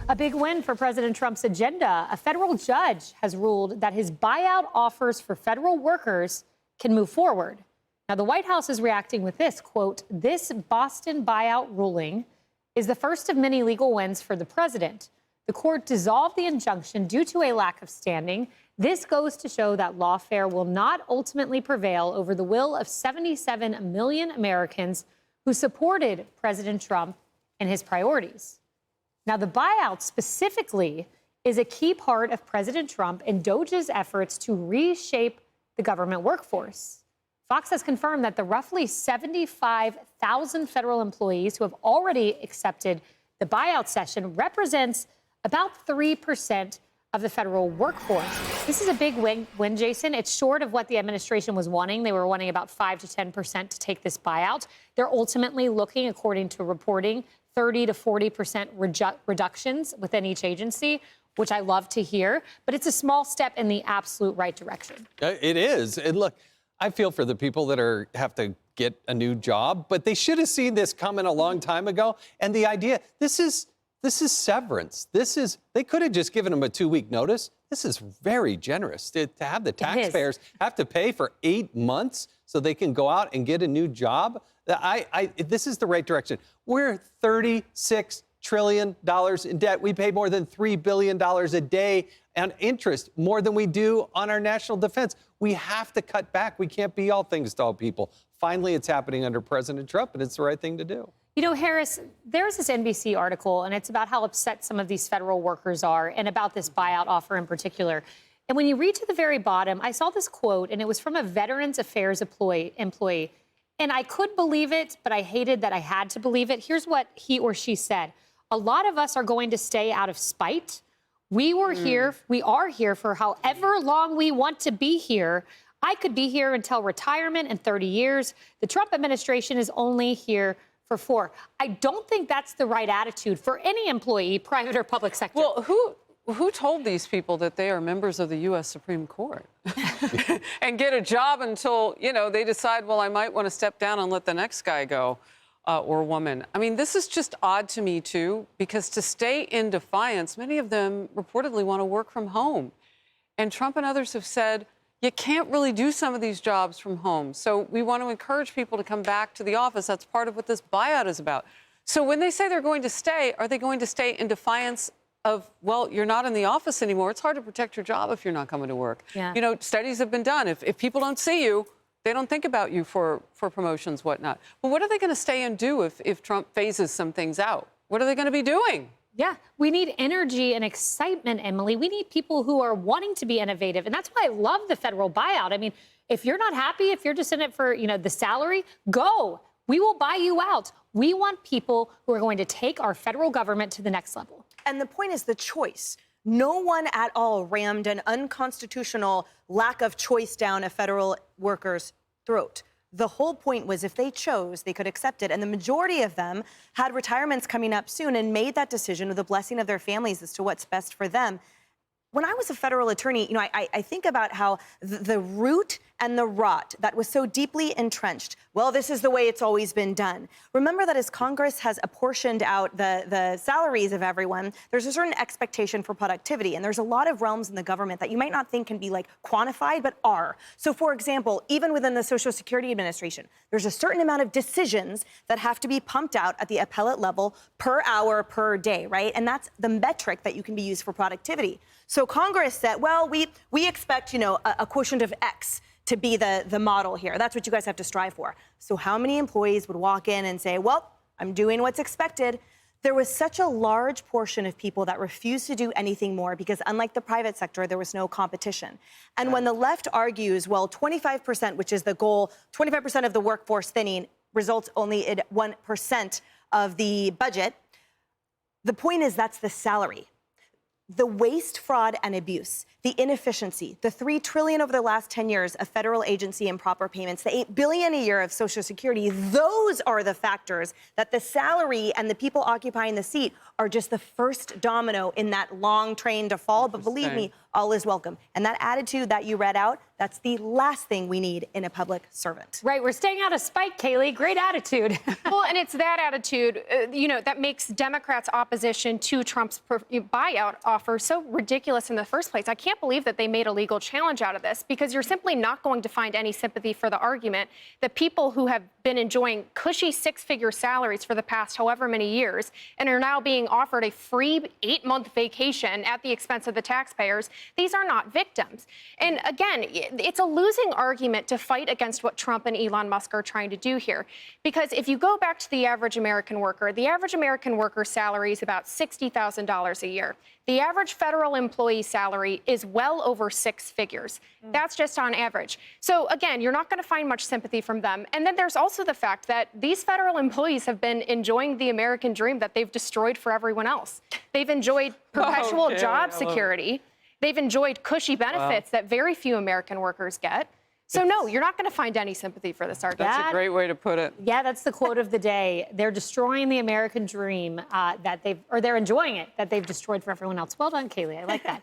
A big win for President Trump's agenda. A federal judge has ruled that his buyout offers for federal workers can move forward. Now, the White House is reacting with this, quote, "This Boston buyout ruling is the first of many legal wins for the president. The court dissolved the injunction due to a lack of standing. This goes to show that lawfare will not ultimately prevail over the will of 77 million Americans who supported President Trump and his priorities." Now, the buyout specifically is a key part of President Trump and DOJ's efforts to reshape the government workforce. Fox has confirmed that the roughly 75,000 federal employees who have already accepted the buyout session represents about 3% of the federal workforce. This is a big win, Jason. It's short of what the administration was wanting. They were wanting about 5 to 10% to take this buyout. They're ultimately looking, according to reporting, 30 to 40% reductions within each agency, which I love to hear. But it's a small step in the absolute right direction. It is. And look, I feel for the people that have to get a new job, but they should have seen this coming a long time ago. And the idea, this is severance. They could have just given them a 2-week notice. This is very generous to have the taxpayers have to pay for 8 months so they can go out and get a new job. This is the right direction. We're $36 trillion in debt. We pay more than $3 billion a day on interest, more than we do on our national defense. We have to cut back. We can't be all things to all people. Finally, it's happening under President Trump, and it's the right thing to do. You know, Harris, there's this NBC article, and it's about how upset some of these federal workers are and about this buyout offer in particular. And when you read to the very bottom, I saw this quote, and it was from a Veterans Affairs employee. And I could believe it, but I hated that I had to believe it. Here's what he or she said. "A lot of us are going to stay out of spite. We are here for however long we want to be here. I could be here until retirement in 30 years. The Trump administration is only here for 4. I don't think that's the right attitude for any employee, private or public sector. Well, who told these people that they are members of the U.S. Supreme Court and get a job until, they decide, well, I might want to step down and let the next guy go or woman? I mean, this is just odd to me, too, because to stay in defiance, many of them reportedly want to work from home. And Trump and others have said, you can't really do some of these jobs from home. So we want to encourage people to come back to the office. That's part of what this buyout is about. So when they say they're going to stay, are they going to stay in defiance of, well, you're not in the office anymore? It's hard to protect your job if you're not coming to work. Yeah. Studies have been done. If people don't see you, they don't think about you for promotions, whatnot. But what are they going to stay and do if Trump phases some things out? What are they going to be doing? Yeah, we need energy and excitement, Emily. We need people who are wanting to be innovative. And that's why I love the federal buyout. I mean, if you're not happy, if you're just in it for, the salary, go. We will buy you out. We want people who are going to take our federal government to the next level. And the point is the choice. No one at all rammed an unconstitutional lack of choice down a federal worker's throat. The whole point was if they chose, they could accept it. And the majority of them had retirements coming up soon and made that decision with the blessing of their families as to what's best for them. When I was a federal attorney, I think about how the root and the rot that was so deeply entrenched, well, this is the way it's always been done. Remember that as Congress has apportioned out the salaries of everyone, there's a certain expectation for productivity. And there's a lot of realms in the government that you might not think can be quantified, but are. So, for example, even within the Social Security Administration, there's a certain amount of decisions that have to be pumped out at the appellate level per hour, per day, right? And that's the metric that you can be used for productivity. So Congress said, well, we expect, a quotient of X to be the model here. That's what you guys have to strive for. So how many employees would walk in and say, well, I'm doing what's expected? There was such a large portion of people that refused to do anything more because unlike the private sector, there was no competition. And when the left argues, well, 25%, which is the goal, 25% of the workforce thinning results only in 1% of the budget, the point is that's the salary. The waste, fraud, and abuse, the inefficiency, the $3 trillion over the last 10 years of federal agency improper payments, the $8 billion a year of Social Security, those are the factors that the salary and the people occupying the seat are just the first domino in that long train to fall. But believe me, all is welcome. And that attitude that you read out, That's the last thing we need in a public servant. Right, we're staying out of spite, Kayleigh. Great attitude. Well, and it's that attitude, that makes Democrats' opposition to Trump's buyout offer so ridiculous in the first place. I can't believe that they made a legal challenge out of this, because you're simply not going to find any sympathy for the argument that people who have been enjoying cushy six-figure salaries for the past however many years and are now being offered a free 8-month vacation at the expense of the taxpayers, these are not victims. And again, it's a losing argument to fight against what Trump and Elon Musk are trying to do here. Because if you go back to the average American worker's salary is about $60,000 a year. The average federal employee salary is well over 6 figures. That's just on average. So again, you're not going to find much sympathy from them. And then there's also the fact that these federal employees have been enjoying the American dream that they've destroyed for everyone else. They've enjoyed perpetual job security. They've enjoyed cushy benefits that very few American workers get. So no, you're not going to find any sympathy for this argument. That's a great way to put it. Yeah, that's the quote of the day. They're destroying the American dream they're enjoying it, that they've destroyed for everyone else. Well done, Kayleigh. I like that.